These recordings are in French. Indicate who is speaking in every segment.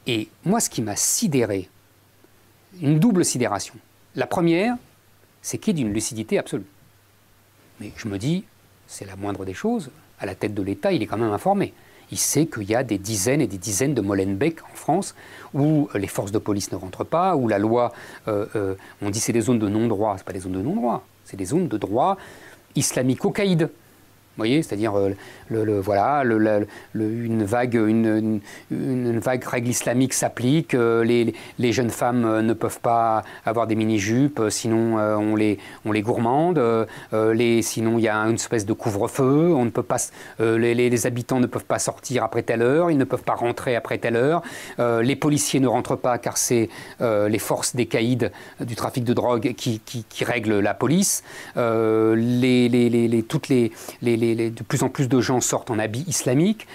Speaker 1: Et moi, ce qui m'a sidéré, une double sidération. La première, c'est qu'il est d'une lucidité absolue. Mais je me dis, c'est la moindre des choses. À la tête de l'État, il est quand même informé. Il sait qu'il y a des dizaines et des dizaines de Molenbeek en France où les forces de police ne rentrent pas, où la loi, on dit c'est des zones de non-droit. Ce n'est pas des zones de non-droit, c'est des zones de droit islamico-caïd. Vous voyez, c'est-à-dire voilà, une vague règle islamique s'applique, les jeunes femmes ne peuvent pas avoir des mini-jupes, sinon on les gourmande, sinon il y a une espèce de couvre-feu, on ne peut pas, les habitants ne peuvent pas sortir après telle heure, ils ne peuvent pas rentrer après telle heure, les policiers ne rentrent pas car c'est les forces des caïds du trafic de drogue qui règlent la police, de plus en plus de gens sortent en habits islamiques,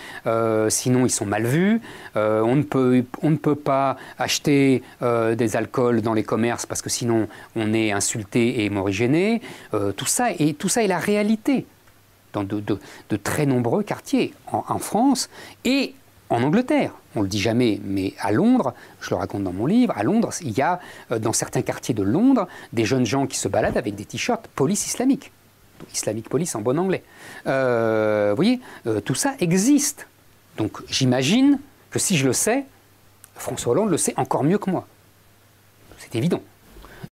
Speaker 1: sinon ils sont mal vus. On ne peut pas acheter des alcools dans les commerces parce que sinon on est insulté et morigéné. Tout ça est la réalité dans de très nombreux quartiers en France et en Angleterre. On ne le dit jamais, mais à Londres, je le raconte dans mon livre, à Londres, il y a dans certains quartiers de Londres des jeunes gens qui se baladent avec des t-shirts police islamique. Islamic Police en bon anglais. Vous voyez, tout ça existe. Donc j'imagine que si je le sais, François Hollande le sait encore mieux que moi. C'est évident.